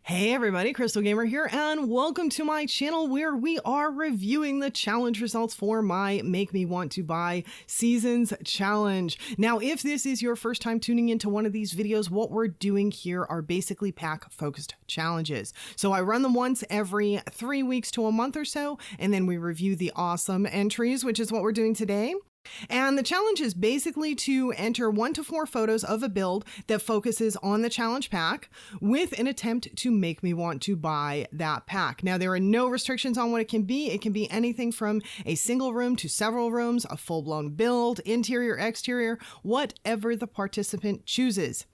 Hey everybody, Crystal Gamer here, and welcome to my channel where we are reviewing the challenge results for my Make Me Want to Buy Seasons Challenge. Now, if this is your first time tuning into one of these videos, what we're doing here are basically pack-focused challenges. So I run them once every 3 weeks to a month or so, and then we review the awesome entries, which is what we're doing today. And the challenge is basically to enter 1 to 4 photos of a build that focuses on the challenge pack with an attempt to make me want to buy that pack. Now, there are no restrictions on what it can be. It can be anything from a single room to several rooms, a full-blown build, interior, exterior, whatever the participant chooses.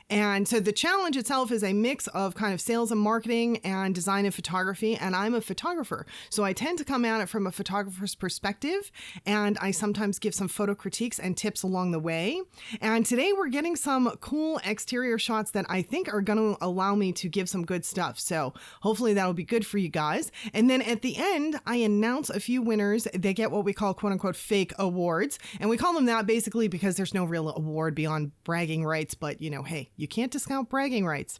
And so the challenge itself is a mix of kind of sales and marketing and design and photography. And I'm a photographer, so I tend to come at it from a photographer's perspective. And I sometimes give some photo critiques and tips along the way. And today we're getting some cool exterior shots that I think are going to allow me to give some good stuff. So hopefully that'll be good for you guys. And then at the end, I announce a few winners. They get what we call quote unquote fake awards. And we call them that basically because there's no real award beyond bragging rights. But you know, hey, you can't discount bragging rights.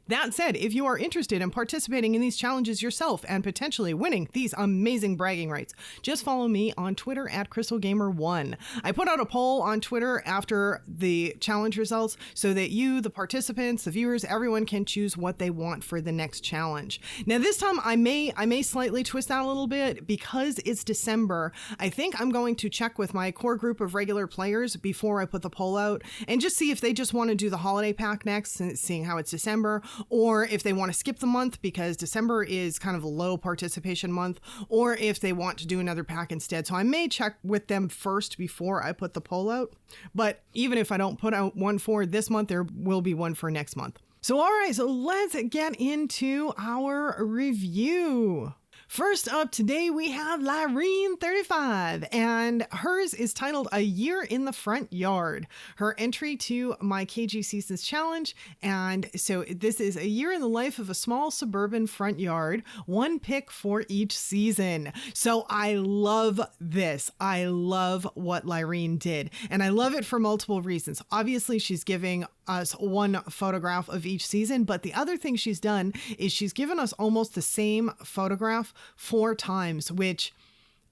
That said, if you are interested in participating in these challenges yourself and potentially winning these amazing bragging rights, just follow me on Twitter at CrystalGamer1. I put out a poll on Twitter after the challenge results so that you, the participants, the viewers, everyone can choose what they want for the next challenge. Now, this time I may slightly twist that a little bit because it's December. I think I'm going to check with my core group of regular players before I put the poll out and just see if they just want to do the holiday pack next, seeing how it's December, or if they want to skip the month because December is kind of a low participation month, or if they want to do another pack instead. So I may check with them first before I put the poll out. But even if I don't put out one for this month, there will be one for next month. So all right, so let's get into our review. First up today, we have Lyrene35, and hers is titled A Year in the Front Yard, her entry to my KG Seasons Challenge. And so this is a year in the life of a small suburban front yard, one pick for each season. So I love this. I love what Lyrene did, and I love it for multiple reasons. Obviously, she's giving us one photograph of each season, but the other thing she's done is she's given us almost the same photograph 4 times, which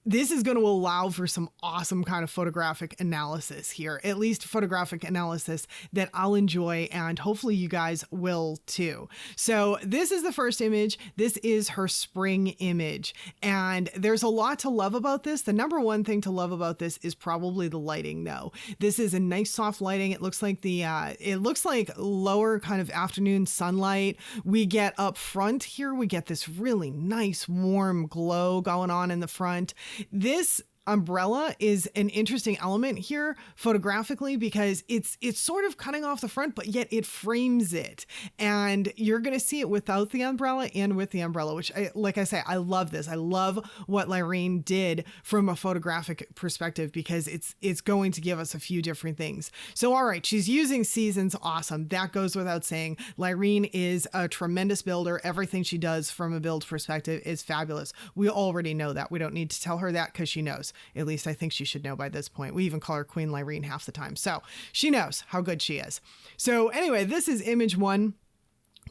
this is going to allow for some awesome kind of photographic analysis here, at least photographic analysis that I'll enjoy, and hopefully you guys will too. So this is the first image. This is her spring image, and there's a lot to love about this. The number one thing to love about this is probably the lighting, though. This is a nice soft lighting. It looks like it looks like lower kind of afternoon sunlight. We get up front here, we get this really nice warm glow going on in the front. This umbrella is an interesting element here photographically because it's sort of cutting off the front, but yet it frames it. And you're going to see it without the umbrella and with the umbrella, which like I say, I love this. I love what Lyrene did from a photographic perspective because it's going to give us a few different things. So, all right, she's using seasons. Awesome. That goes without saying. Lyrene is a tremendous builder. Everything she does from a build perspective is fabulous. We already know that. We don't need to tell her that because she knows. At least I think she should know by this point. We even call her Queen Lyrene half the time. So she knows how good she is. So anyway, this is image 1.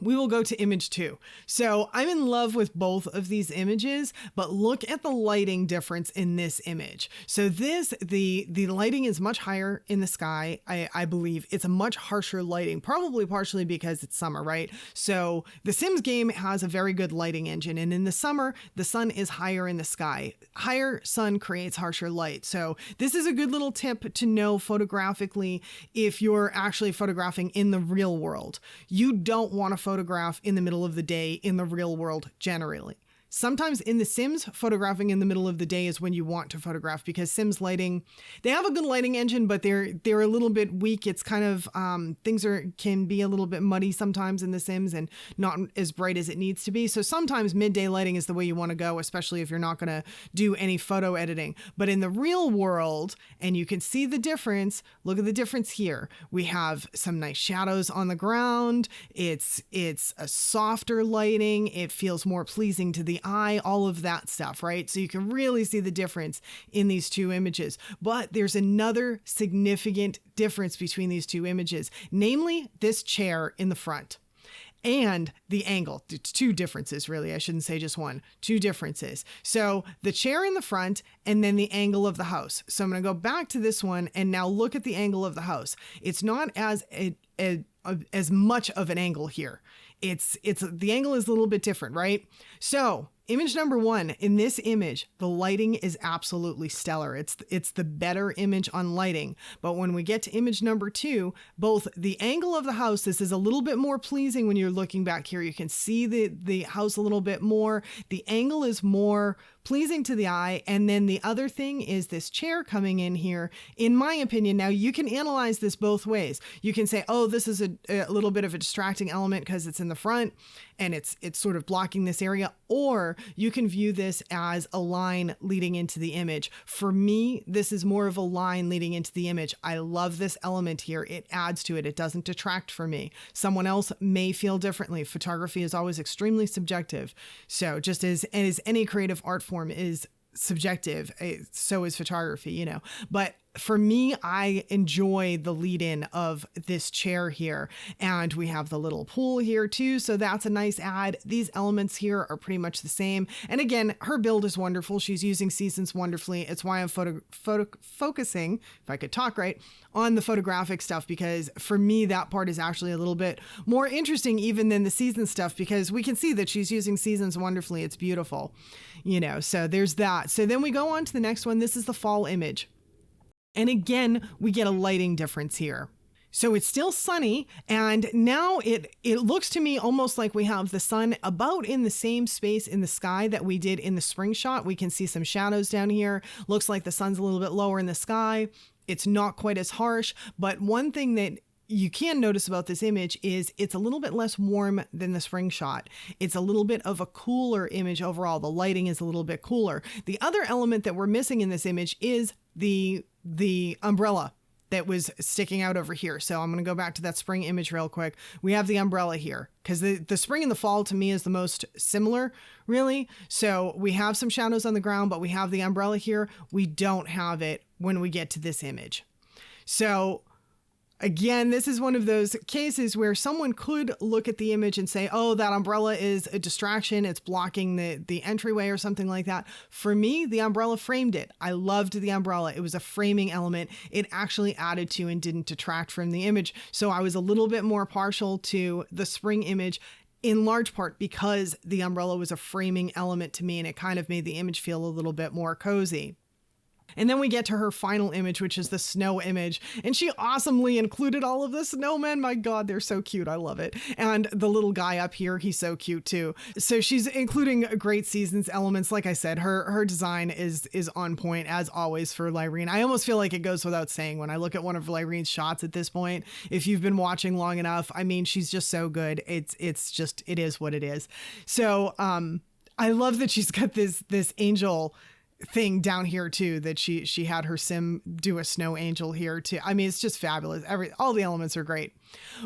We will go to image 2. So I'm in love with both of these images, but look at the lighting difference in this image. So the lighting is much higher in the sky. I believe it's a much harsher lighting, probably partially because it's summer, right? So the Sims game has a very good lighting engine, and in the summer, the sun is higher in the sky. Higher sun creates harsher light. So this is a good little tip to know photographically if you're actually photographing in the real world. You don't want to photograph in the middle of the day in the real world generally. Sometimes in The Sims, photographing in the middle of the day is when you want to photograph because Sims lighting, they have a good lighting engine, but they're a little bit weak. It's kind of, things can be a little bit muddy sometimes in The Sims and not as bright as it needs to be. So sometimes midday lighting is the way you want to go, especially if you're not going to do any photo editing. But in the real world, and you can see the difference, look at the difference here. We have some nice shadows on the ground. It's a softer lighting. It feels more pleasing to the eye, all of that stuff, right? So you can really see the difference in these two images. But there's another significant difference between these two images, namely this chair in the front. and the angle. Two differences, really. I shouldn't say just one. Two differences. So the chair in the front and then the angle of the house. So I'm going to go back to this one and now look at the angle of the house. It's not as much of an angle here. It's the angle is a little bit different, right? So image number 1, in this image, the lighting is absolutely stellar. It's the better image on lighting. But when we get to image number 2, both the angle of the house, this is a little bit more pleasing when you're looking back here. You can see the house a little bit more. The angle is more pleasing to the eye. And then the other thing is this chair coming in here. In my opinion, now you can analyze this both ways. You can say, oh, this is a little bit of a distracting element because it's in the front and it's sort of blocking this area. Or you can view this as a line leading into the image. For me, this is more of a line leading into the image. I love this element here. It adds to it. It doesn't detract for me. Someone else may feel differently. Photography is always extremely subjective. So just as any creative art form is subjective, so is photography, you know. But for me, I enjoy the lead-in of this chair here. And we have the little pool here too, so that's a nice add. These elements here are pretty much the same. And again, her build is wonderful. She's using seasons wonderfully. It's why I'm focusing, if I could talk right, on the photographic stuff, because for me, that part is actually a little bit more interesting even than the season stuff, because we can see that she's using seasons wonderfully. It's beautiful, you know, so there's that. So then we go on to the next one. This is the fall image. And again, we get a lighting difference here. So it's still sunny, and now it looks to me almost like we have the sun about in the same space in the sky that we did in the spring shot. We can see some shadows down here. Looks like the sun's a little bit lower in the sky. It's not quite as harsh, but one thing that you can notice about this image is it's a little bit less warm than the spring shot. It's a little bit of a cooler image overall. The lighting is a little bit cooler. The other element that we're missing in this image is the umbrella that was sticking out over here. So I'm going to go back to that spring image real quick. We have the umbrella here because the spring and the fall to me is the most similar, really. So we have some shadows on the ground, but we have the umbrella here. We don't have it when we get to this image. So again, this is one of those cases where someone could look at the image and say, oh, that umbrella is a distraction. It's blocking the entryway or something like that. For me, the umbrella framed it. I loved the umbrella. It was a framing element. It actually added to and didn't detract from the image. So I was a little bit more partial to the spring image, in large part because the umbrella was a framing element to me and it kind of made the image feel a little bit more cozy. And then we get to her final image, which is the snow image. And she awesomely included all of the snowmen. My God, they're so cute. I love it. And the little guy up here, he's so cute too. So she's including great seasons elements. Like I said, her design is on point as always for Lyrene. I almost feel like it goes without saying when I look at one of Lyrene's shots at this point. If you've been watching long enough, I mean, she's just so good. It's just, it is what it is. So I love that she's got this angel thing down here too, that she had her sim do a snow angel here too. I mean, it's just fabulous. All the elements are great.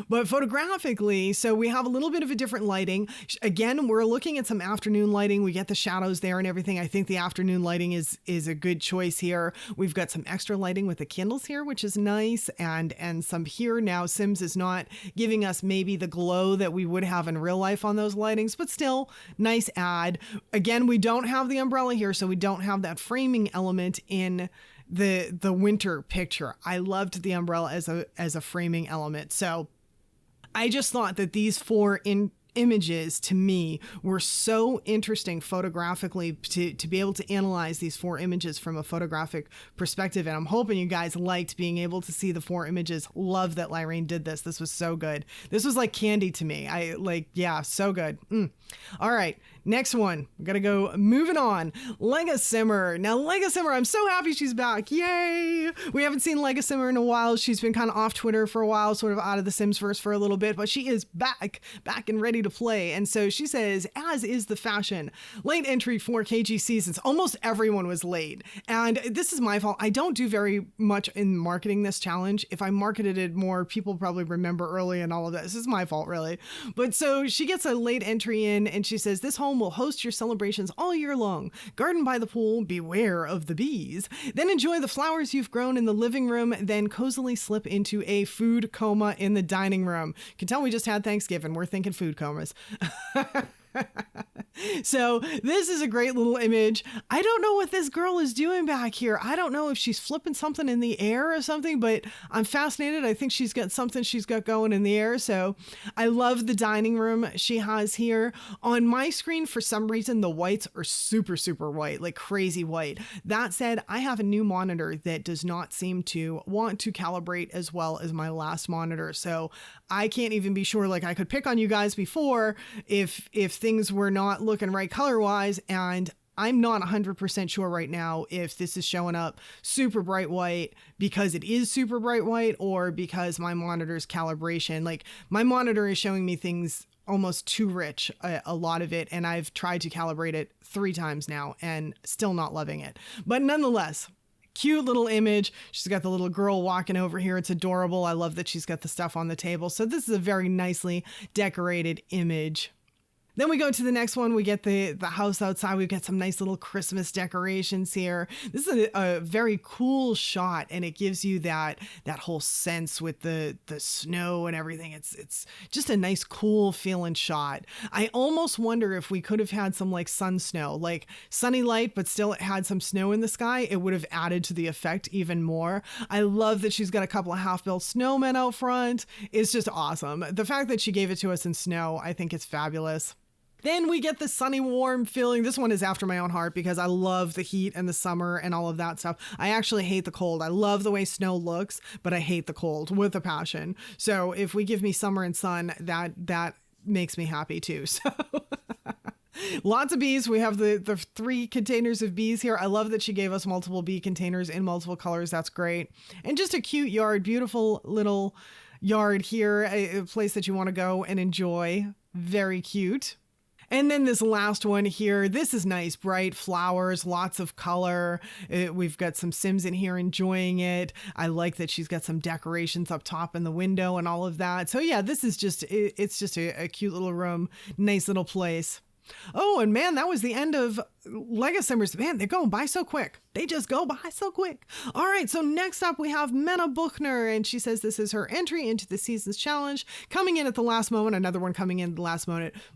But photographically, so we have a little bit of a different lighting. Again, we're looking at some afternoon lighting. We get the shadows there and everything. I think the afternoon lighting is a good choice here. We've got some extra lighting with the candles here, which is nice, and some here. Now, Sims is not giving us maybe the glow that we would have in real life on those lightings, but still nice add. Again, we don't have the umbrella here, so we don't have that framing element in the winter picture. I loved the umbrella as a framing element. So I just thought that these four images to me were so interesting photographically to be able to analyze these four images from a photographic perspective. And I'm hoping you guys liked being able to see the four images. Love that Lyrene did this. This was so good. This was like candy to me. Yeah, so good. All right. Next one, we're going to go moving on. Legasimmer. Now, Legasimmer, I'm so happy she's back. Yay! We haven't seen Legasimmer in a while. She's been kind of off Twitter for a while, sort of out of the Simsverse for a little bit, but she is back and ready to play. And so she says, as is the fashion, late entry for KG Seasons. Almost everyone was late. And this is my fault. I don't do very much in marketing this challenge. If I marketed it more, people probably remember early and all of that. This is my fault, really. But so she gets a late entry in and she says, this home will host your celebrations all year long. Garden by the pool, beware of the bees. Then enjoy the flowers you've grown in the living room, then cozily slip into a food coma in the dining room. You can tell we just had Thanksgiving. We're thinking food comas. So this is a great little image. I don't know what this girl is doing back here. I don't know if she's flipping something in the air or something, but I'm fascinated. I think she's got something she's got going in the air. So I love the dining room she has here. On my screen, for some reason, the whites are super, super white, like crazy white. That said, I have a new monitor that does not seem to want to calibrate as well as my last monitor. So I can't even be sure, like I could pick on you guys before if things were not looking right color-wise, and I'm not 100% sure right now if this is showing up super bright white because it is super bright white or because my monitor's calibration. Like my monitor is showing me things almost too rich, a lot of it, and I've tried to calibrate it 3 times now and still not loving it. But nonetheless, cute little image. She's got the little girl walking over here. It's adorable. I love that she's got the stuff on the table. So this is a very nicely decorated image. Then we go to the next one. We get the house outside. We've got some nice little Christmas decorations here. This is a very cool shot, and it gives you that whole sense with the snow and everything. It's just a nice, cool feeling shot. I almost wonder if we could have had some like sun snow, like sunny light, but still it had some snow in the sky. It would have added to the effect even more. I love that she's got a couple of half-built snowmen out front. It's just awesome. The fact that she gave it to us in snow, I think it's fabulous. Then we get the sunny, warm feeling. This one is after my own heart because I love the heat and the summer and all of that stuff. I actually hate the cold. I love the way snow looks, but I hate the cold with a passion. So if we give me summer and sun, that makes me happy too. So lots of bees. We have the 3 containers of bees here. I love that she gave us multiple bee containers in multiple colors. That's great. And just a cute yard, beautiful little yard here, a place that you want to go and enjoy. Very cute. And then this last one here, this is nice, bright flowers, lots of color. We've got some Sims in here enjoying it. I like that she's got some decorations up top in the window and all of that. So yeah, this is just, it's just a cute little room, nice little place. Oh, and man, that was the end of Lego Simmers. Man, they're going by so quick. They just go by so quick. All right, so next up we have Menna Buchner, and she says this is her entry into the Seasons Challenge, coming in at the last moment, another one coming in at the last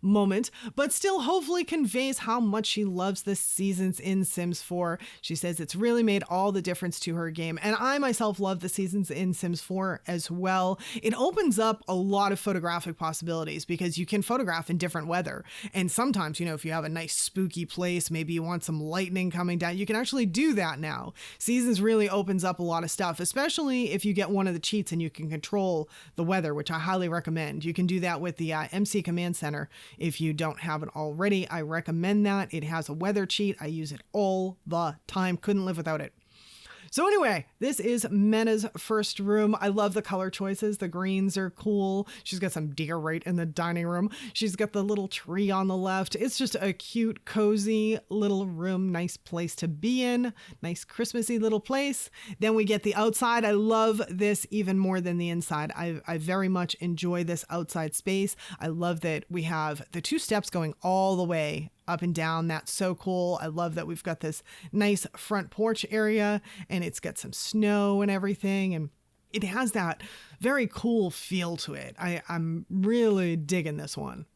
moment, but still hopefully conveys how much she loves the Seasons in Sims 4. She says it's really made all the difference to her game, and I myself love the Seasons in Sims 4 as well. It opens up a lot of photographic possibilities because you can photograph in different weather, and sometimes, you know, if you have a nice spooky place, maybe you want some lightning coming down, you can actually do that now. Seasons really opens up a lot of stuff, especially if you get one of the cheats and you can control the weather, which I highly recommend. You can do that with the MC Command Center. If you don't have it already, I recommend that. It has a weather cheat. I use it all the time. Couldn't live without it. So anyway, this is Menna's first room. I love the color choices. The greens are cool. She's got some deer right in the dining room. She's got the little tree on the left. It's just a cute, cozy little room. Nice place to be in. Nice Christmassy little place. Then we get the outside. I love this even more than the inside. I very much enjoy this outside space. I love that we have the 2 steps going all the way up and down. That's so cool. I love that we've got this nice front porch area and it's got some snow and everything. And it has that very cool feel to it. I'm really digging this one.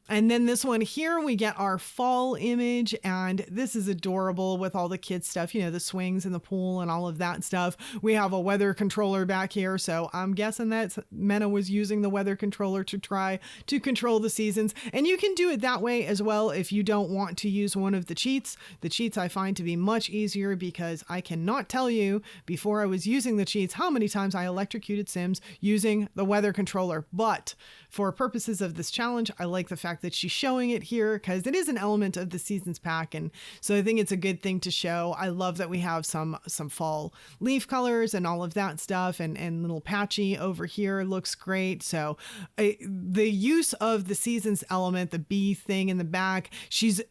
And then this one here, we get our fall image, and this is adorable with all the kids stuff, you know, the swings and the pool and all of that stuff. We have a weather controller back here, so I'm guessing that Menna was using the weather controller to try to control the seasons. And you can do it that way as well if you don't want to use one of the cheats. The cheats I find to be much easier because I cannot tell you before I was using the cheats how many times I electrocuted Sims using the weather controller. But for purposes of this challenge, I like the fact fact that she's showing it here because it is an element of the seasons pack. And so I think it's a good thing to show. I love that we have some fall leaf colors and all of that stuff, and little patchy over here looks great. So the use of the seasons element, the bee thing in the back, she's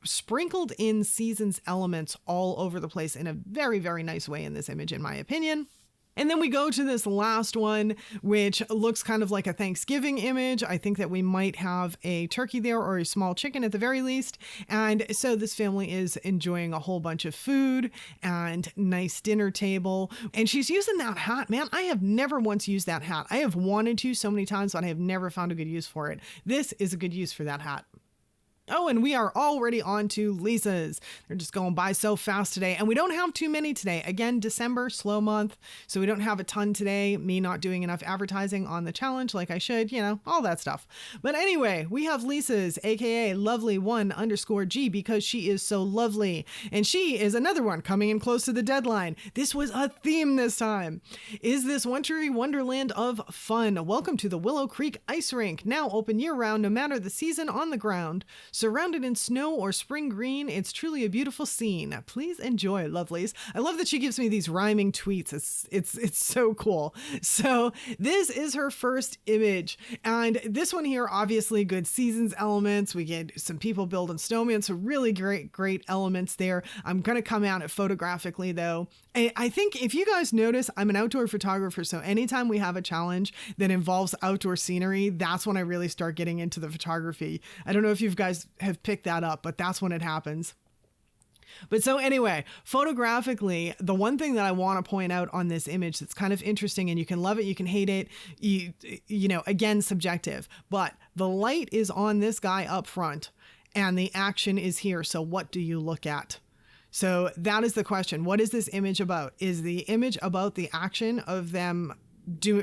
sprinkled in seasons elements all over the place in a very, very nice way in this image, in my opinion. And then we go to this last one, which looks kind of like a Thanksgiving image. I think that we might have a turkey there or a small chicken at the very least. And so this family is enjoying a whole bunch of food and nice dinner table. And she's using that hat. Man, I have never once used that hat. I have wanted to so many times, but I have never found a good use for it. This is a good use for that hat. Oh, and we are already on to Lisa's. They're just going by so fast today. And we don't have too many today. Again, December, slow month. So we don't have a ton today. Me not doing enough advertising on the challenge like I should, you know, all that stuff. But anyway, we have Lisa's, aka lovely1_G, because she is so lovely. And she is another one coming in close to the deadline. This was a theme this time. Is this wintry wonderland of fun? Welcome to the Willow Creek Ice Rink. Now open year round, no matter the season on the ground. Surrounded in snow or spring green, it's truly a beautiful scene. Please enjoy, lovelies. I love that she gives me these rhyming tweets. It's so cool. So this is her first image. And this one here, obviously good seasons elements. We get some people building snowmen, so really great elements there. I'm going to come at it photographically though. I think if you guys notice, I'm an outdoor photographer, so anytime we have a challenge that involves outdoor scenery, that's when I really start getting into the photography. I don't know if you guys have picked that up, but that's when it happens. But so anyway, photographically, the one thing that I want to point out on this image that's kind of interesting, and you can love it, you can hate it, you know, again, subjective, but the light is on this guy up front and the action is here. So what do you look at? So that is the question. What is this image about? Is the image about the action of them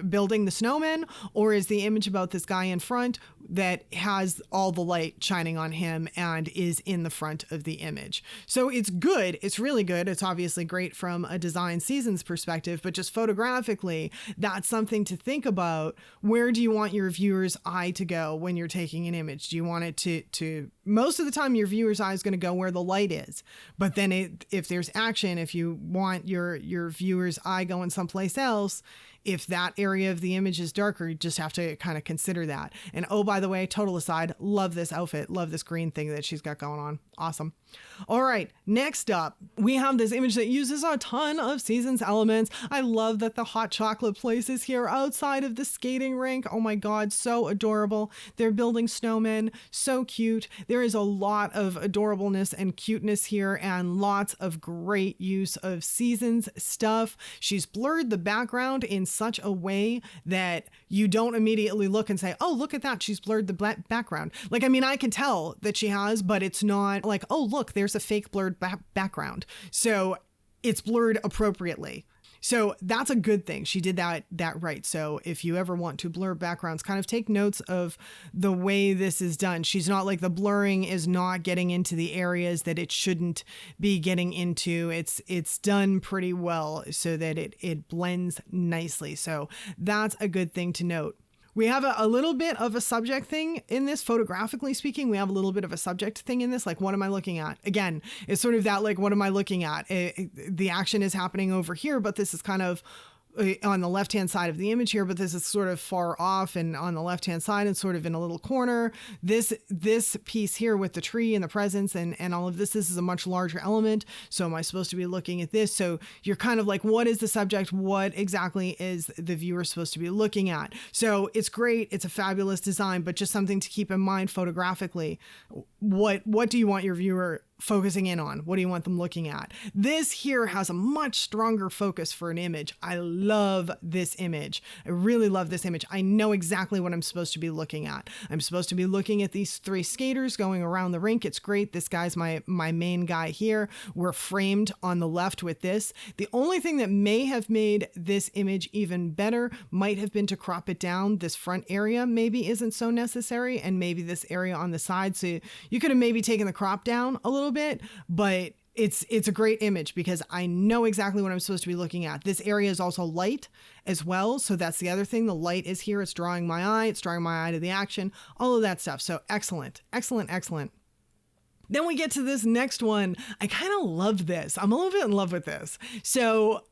building the snowman, or is the image about this guy in front that has all the light shining on him and is in the front of the image? So it's good. It's really good. It's obviously great from a design seasons perspective, but just photographically, that's something to think about. Where do you want your viewer's eye to go when you're taking an image? Do you want it to most of the time your viewer's eye is going to go where the light is, but then if there's action, if you want your viewer's eye going someplace else, if that area of the image is darker, you just have to kind of consider that. And oh, by the way, total aside, love this outfit. Love this green thing that she's got going on. Awesome. All right, next up, we have this image that uses a ton of seasons elements. I love that the hot chocolate place is here outside of the skating rink. Oh my God, so adorable. They're building snowmen, so cute. There is a lot of adorableness and cuteness here and lots of great use of seasons stuff. She's blurred the background in such a way that you don't immediately look and say, oh, look at that, she's blurred the background. Like, I mean, I can tell that she has, but it's not like, oh, look, there's a fake blurred background. So it's blurred appropriately. So that's a good thing. She did that right. So if you ever want to blur backgrounds, kind of take notes of the way this is done. She's not like, the blurring is not getting into the areas that it shouldn't be getting into. It's done pretty well so that it blends nicely. So that's a good thing to note. We have a little bit of a subject thing in this, photographically speaking. We have a little bit of a subject thing in this. Like, what am I looking at? Again, it's sort of that, like, what am I looking at? The action is happening over here, but this is kind of on the left-hand side of the image here, but this is sort of far off and on the left-hand side and sort of in a little corner. This piece here with the tree and the presents and all of this is a much larger element. So am I supposed to be looking at this? So you're kind of like, what is the subject? What exactly is the viewer supposed to be looking at? So it's great. It's a fabulous design, but just something to keep in mind photographically. What do you want your viewer focusing in on? What do you want them looking at? This here has a much stronger focus for an image. I love this image. I really love this image. I know exactly what I'm supposed to be looking at. I'm supposed to be looking at these three skaters going around the rink. It's great. This guy's my main guy here. We're framed on the left with this. The only thing that may have made this image even better might have been to crop it down. This front area maybe isn't so necessary, and maybe this area on the side. So you could have maybe taken the crop down a little bit, but it's a great image because I know exactly what I'm supposed to be looking at. This area is also light as well. So that's the other thing. The light is here. It's drawing my eye. It's drawing my eye to the action, all of that stuff. So excellent, excellent, excellent. Then we get to this next one. I kind of love this. I'm a little bit in love with this. So,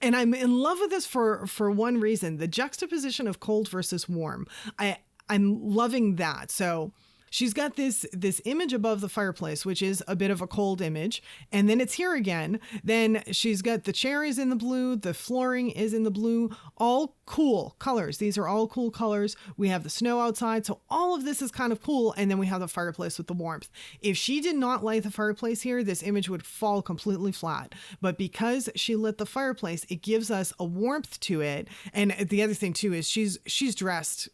and I'm in love with this for one reason, the juxtaposition of cold versus warm. I'm loving that. So she's got this image above the fireplace, which is a bit of a cold image. And then it's here again. Then she's got the cherries in the blue. The flooring is in the blue. All cool colors. These are all cool colors. We have the snow outside. So all of this is kind of cool. And then we have the fireplace with the warmth. If she did not light the fireplace here, this image would fall completely flat. But because she lit the fireplace, it gives us a warmth to it. And the other thing too is she's dressed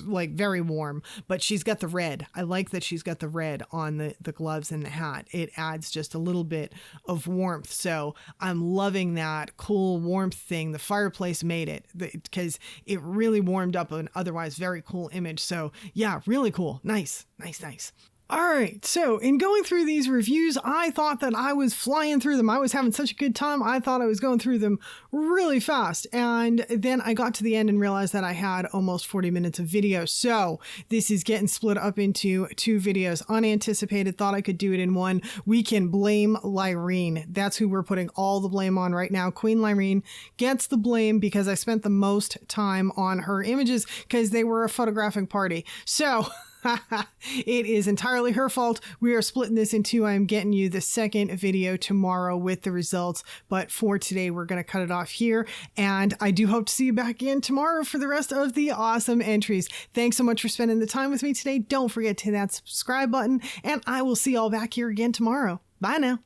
like very warm, but she's got the red. I like that she's got the red on the gloves and the hat. It adds just a little bit of warmth. So I'm loving that cool warmth thing. The fireplace made it because it really warmed up an otherwise very cool image. So yeah, really cool. Nice, nice, nice. All right, so in going through these reviews, I thought that I was flying through them. I was having such a good time. I thought I was going through them really fast. And then I got to the end and realized that I had almost 40 minutes of video. So this is getting split up into 2 videos. Unanticipated, thought I could do it in one. We can blame Lyrene. That's who we're putting all the blame on right now. Queen Lyrene gets the blame because I spent the most time on her images because they were a photographic party. So it is entirely her fault. We are splitting this in 2. I'm getting you the second video tomorrow with the results. But for today, we're going to cut it off here. And I do hope to see you back in tomorrow for the rest of the awesome entries. Thanks so much for spending the time with me today. Don't forget to hit that subscribe button. And I will see y'all back here again tomorrow. Bye now.